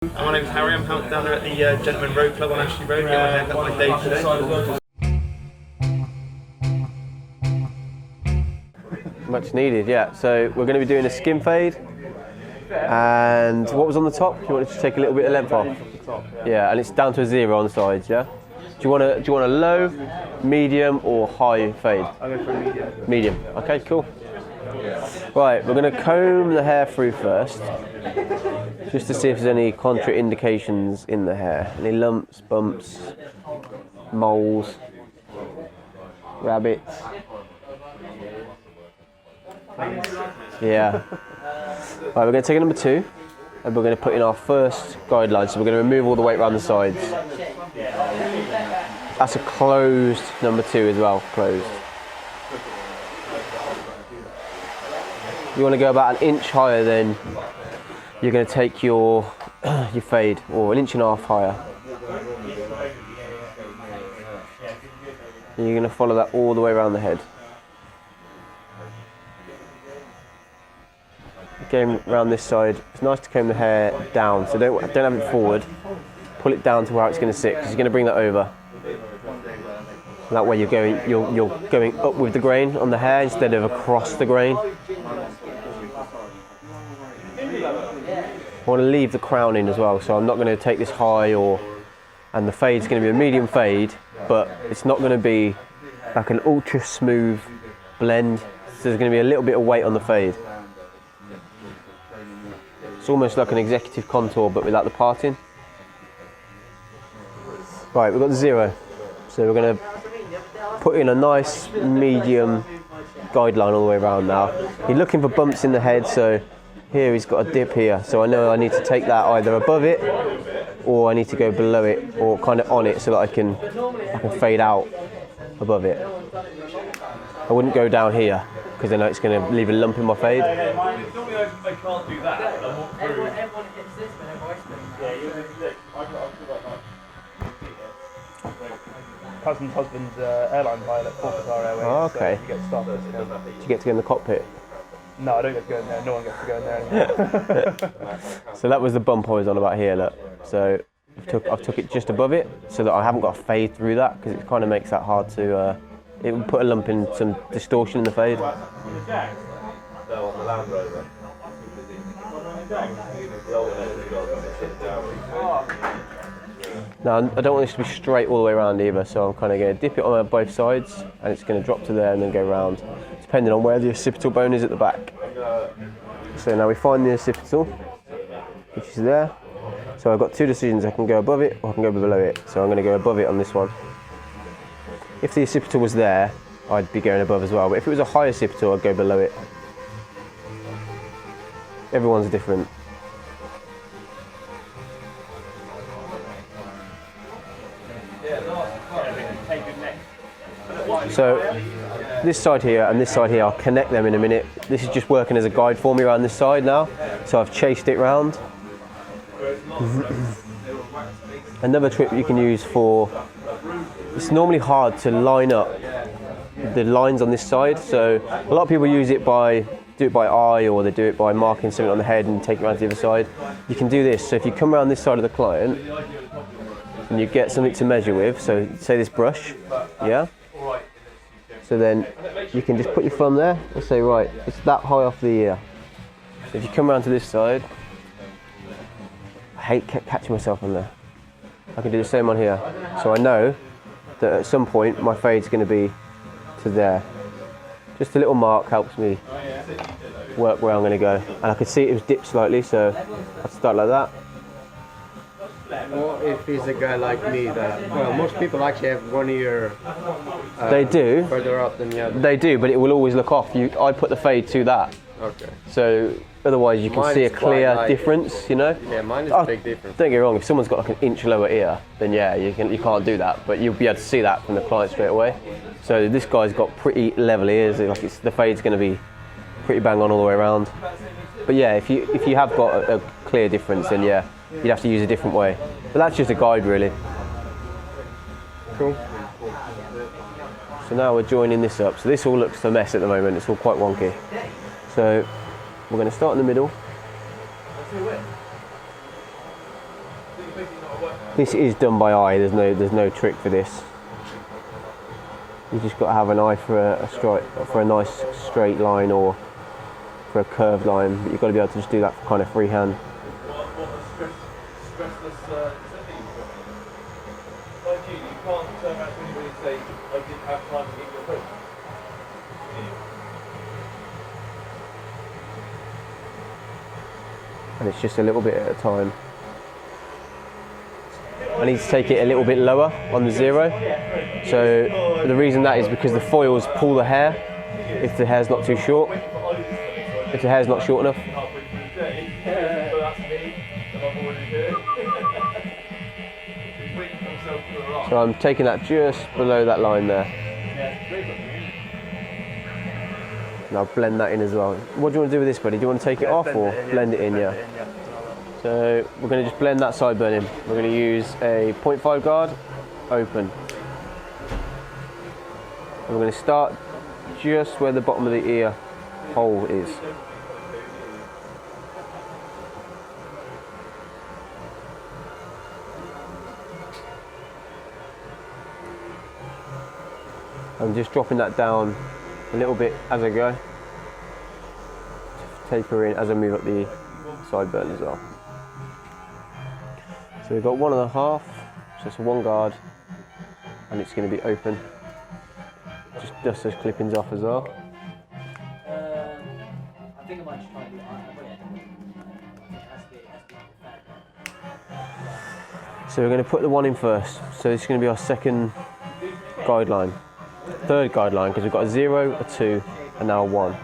My name's Harry, I'm down there at the Gentleman Road Club on Ashley Road, getting my haircut my day today. Much needed, yeah. So we're going to be doing a skin fade. And what was on the top? You wanted to take a little bit of length off? Yeah, and it's down to a 0 on the sides, yeah? Do you want a low, medium or high fade? I'll go for a medium. Medium, okay, cool. Right, we're going to comb the hair through first, just to see if there's any contraindications in the hair. Any lumps, bumps, moles, rabbits. Yeah. Right, we're going to take a number 2 and we're going to put in our first guideline. So we're going to remove all the weight around the sides. That's a closed number 2 as well, closed. You want to go about an inch higher, then you're going to take your fade, or an inch and a half higher. And you're going to follow that all the way around the head. Going around this side, it's nice to comb the hair down, so don't have it forward. Pull it down to where it's going to sit, because you're going to bring that over. And that way you're going up with the grain on the hair instead of across the grain. I want to leave the crown in as well, so I'm not going to take this high, and the fade's going to be a medium fade, but it's not going to be like an ultra smooth blend. So there's going to be a little bit of weight on the fade. It's almost like an executive contour, but without the parting. Right, we've got the 0. So we're going to put in a nice medium guideline all the way around now. You're looking for bumps in the head, so here he's got a dip here. So I know I need to take that either above it, or I need to go below it, or kind of on it, so that I can fade out above it. I wouldn't go down here, because I know it's going to leave a lump in my fade. I can't do that. Everyone gets this whenever I Cousin's husband's airline pilot, Qatar Airways. Oh, okay. So you get stuff. Did you get to go in the cockpit? No, I don't get to go in there. No one gets to go in there anymore. So that was the bump I was on about here, look. So I've took it just above it, so that I haven't got a fade through that, because it kind of makes that hard to. It would put a lump in some distortion in the fade. Now, I don't want this to be straight all the way around either, so I'm kind of going to dip it on both sides, and it's going to drop to there and then go round, depending on where the occipital bone is at the back. So now we find the occipital, which is there. So I've got 2 decisions: I can go above it or I can go below it. So I'm going to go above it on this one. If the occipital was there, I'd be going above as well, but if it was a high occipital, I'd go below it. Everyone's different. So this side here and this side here, I'll connect them in a minute. This is just working as a guide for me around this side now. So I've chased it round. Another trick you can use for, it's normally hard to line up the lines on this side. So a lot of people do it by eye, or they do it by marking something on the head and take it around to the other side. You can do this. So if you come around this side of the client and you get something to measure with, so say this brush, yeah? So then you can just put your thumb there and say, right, it's that high off the ear. So if you come around to this side, I hate catching myself on there. I can do the same on here. So I know that at some point my fade's going to be to there. Just a little mark helps me work where I'm going to go. And I could see it was dipped slightly, so I'd start like that. Or if he's a guy like me, that, well, most people actually have one ear they do further up than the other. They do, but it will always look off. I put the fade to that. Okay. So otherwise you can Mine see a is clear quite difference, you know? Yeah, mine is a big difference. Don't get me wrong, if someone's got like an inch lower ear, then yeah, you can't do that, but you'll be able to see that from the client straight away. So this guy's got pretty level ears, like the fade's going to be pretty bang on all the way around. But yeah, if you have got a clear difference, then yeah, you'd have to use a different way. But that's just a guide, really. Cool. So now we're joining this up. So this all looks a mess at the moment. It's all quite wonky. So we're going to start in the middle. This is done by eye. There's no trick for this. You just got to have an eye for a nice straight line or for a curved line. But you've got to be able to just do that for kind of freehand. And it's just a little bit at a time. I need to take it a little bit lower on the 0. So the reason that is because the foils pull the hair if the hair's not too short. If the hair's not short enough. So I'm taking that just below that line there. And I'll blend that in as well. What do you want to do with this, buddy? Do you want to take it off or blend it in? Yeah. So we're going to just blend that sideburn in. We're going to use a 0.5 guard, open. And we're going to start just where the bottom of the ear hole is. I'm just dropping that down a little bit as I go. Taper in as I move up the sideburn as well. So we've got 1.5, so it's a 1 guard, and it's going to be open. Just dust those clippings off as well. I think I might just try and do it. So we're going to put the 1 in first. So this is going to be our second guideline. Third guideline, because we've got a 0, a 2, and now a 1.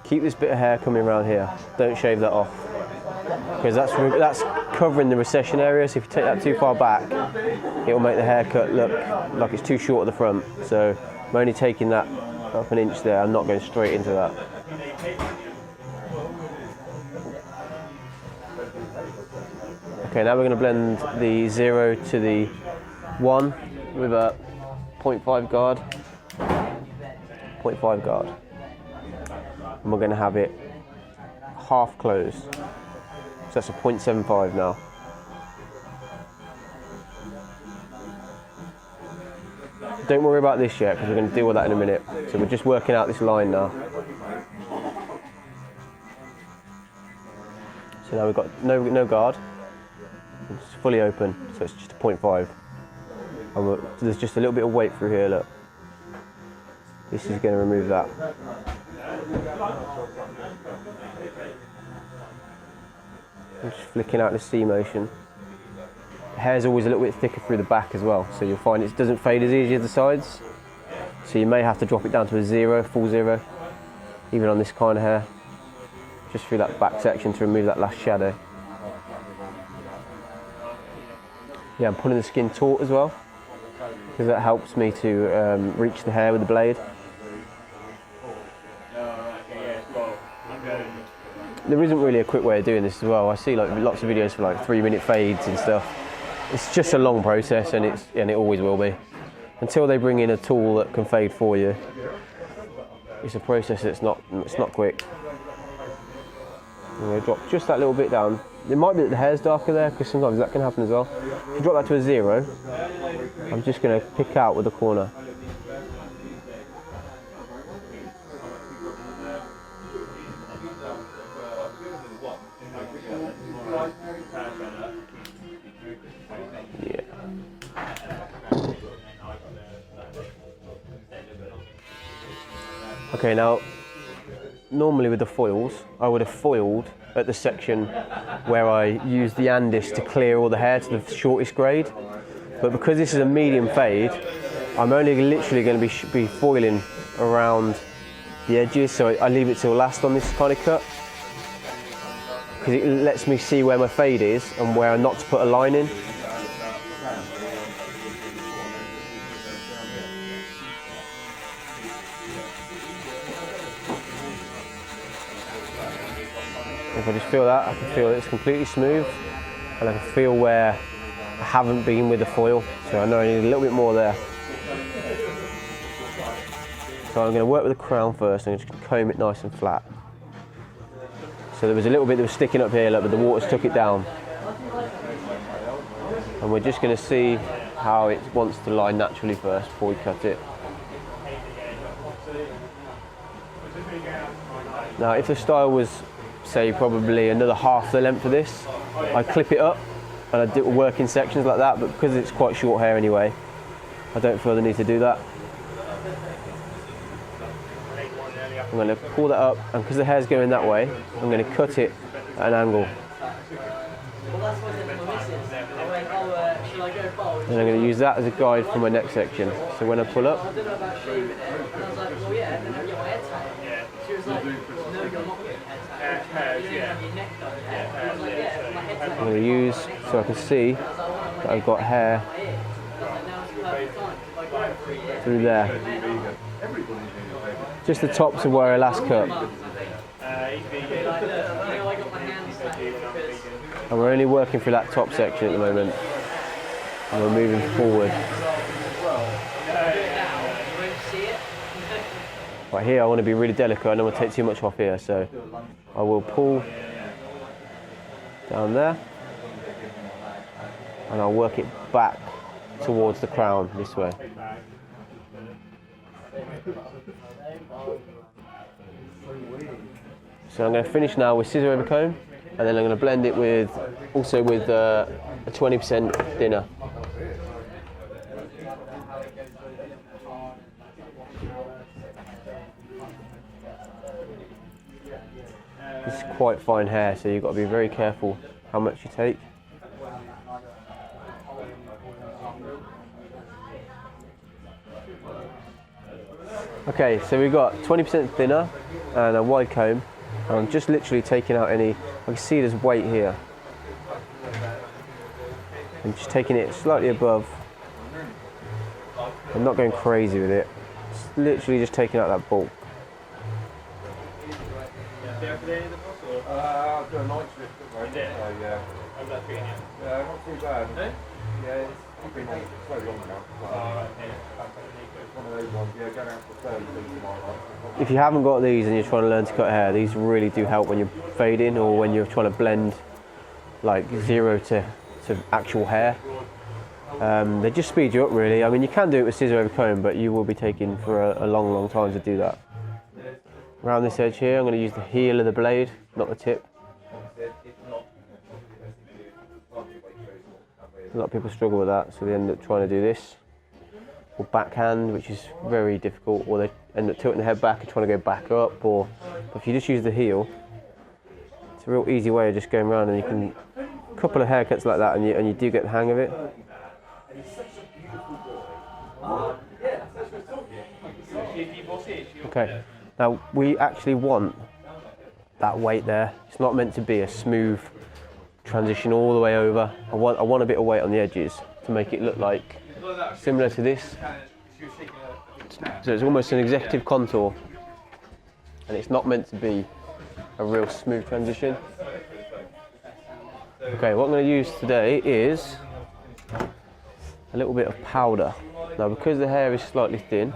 Keep this bit of hair coming around here. Don't shave that off, because that's covering the recession area. So if you take that too far back, it will make the haircut look like it's too short at the front. So I'm only taking that up 1 inch there. I'm not going straight into that. Okay, now we're going to blend the 0 to the 1 with a 0.5 guard. 0.5 guard. And we're going to have it half closed. So that's a 0.75 now. Don't worry about this yet, because we're going to deal with that in a minute. So we're just working out this line now. So now we've got no guard. It's fully open, so it's just a 0.5. And there's just a little bit of weight through here, look. This is going to remove that. I'm just flicking out the C motion. The hair's always a little bit thicker through the back as well, so you'll find it doesn't fade as easy as the sides. So you may have to drop it down to a 0, full 0, even on this kind of hair, just through that back section to remove that last shadow. Yeah, I'm pulling the skin taut as well, because that helps me to reach the hair with the blade. There isn't really a quick way of doing this as well. I see like lots of videos for like 3-minute fades and stuff. It's just a long process, and it always will be. Until they bring in a tool that can fade for you, it's a process that's not quick. I'm going to drop just that little bit down. It might be that the hair's darker there, because sometimes that can happen as well. If you drop that to a 0, I'm just going to pick out with the corner. Yeah. Okay, now normally with the foils, I would have foiled at the section where I use the Andis to clear all the hair to the shortest grade. But because this is a medium fade, I'm only literally going to be foiling around the edges, so I leave it till last on this kind of cut, because it lets me see where my fade is and where not to put a line in. If I just feel that, I can feel that it's completely smooth, and I can feel where I haven't been with the foil, so I know I need a little bit more there. So I'm going to work with the crown first and just comb it nice and flat. So there was a little bit that was sticking up here, look, but the water's took it down. And we're just going to see how it wants to lie naturally first before we cut it. Now if the style was, say, probably another half the length of this, I clip it up and I do work in sections like that, but because it's quite short hair anyway, I don't feel the need to do that. I'm going to pull that up, and because the hair's going that way, I'm going to cut it at an angle. And I'm going to use that as a guide for my next section. So when I pull up, I'm going to use so I can see that I've got hair through there. Just the tops of where I last cut. And we're only working through that top section at the moment. And we're moving forward. Right here I want to be really delicate. I don't want to take too much off here, so I will pull down there and I'll work it back towards the crown this way. So I'm going to finish now with scissor over comb, and then I'm going to blend it with also with a 20% thinner. This is quite fine hair, so you've got to be very careful how much you take. Okay, so we've got 20% thinner and a wide comb. I'm just literally taking out any, I can see there's weight here. I'm just taking it slightly above. I'm not going crazy with it. Just literally just taking out that bulk. I'll do a night shift, yeah. Yeah, not too bad. Yeah, it's been on so long now. One of those ones, yeah, going out for 30 tomorrow. If you haven't got these and you're trying to learn to cut hair, these really do help when you're fading or when you're trying to blend like zero to actual hair. They just speed you up really. I mean, you can do it with scissor over comb, but you will be taking for a long time to do that. Around this edge here, I'm going to use the heel of the blade, not the tip. A lot of people struggle with that, so they end up trying to do this. Or backhand, which is very difficult, or they end up tilting the head back and trying to go back up. Or if you just use the heel, it's a real easy way of just going around, and you can a couple of haircuts like that, and you do get the hang of it. Okay, now we actually want that weight there. It's not meant to be a smooth transition all the way over. I want a bit of weight on the edges to make it look like similar to this. So it's almost an executive contour, and it's not meant to be a real smooth transition. Okay, what I'm going to use today is a little bit of powder. Now, because the hair is slightly thin,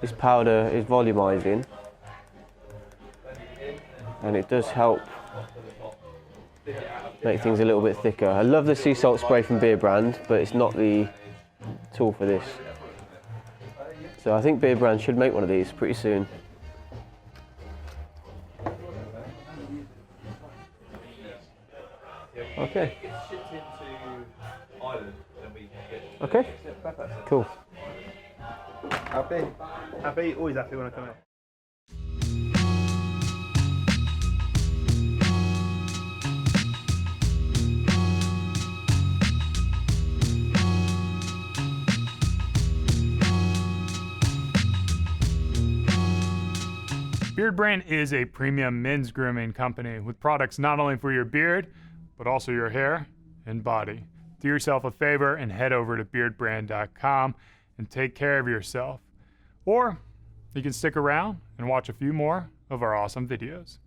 this powder is volumizing, and it does help make things a little bit thicker. I love the sea salt spray from Beardbrand, but it's not the tool for this. So I think Beardbrand should make one of these pretty soon. Okay. Okay. Cool. Happy? Happy? Always happy when I come in. Beardbrand is a premium men's grooming company with products not only for your beard, but also your hair and body. Do yourself a favor and head over to beardbrand.com and take care of yourself. Or you can stick around and watch a few more of our awesome videos.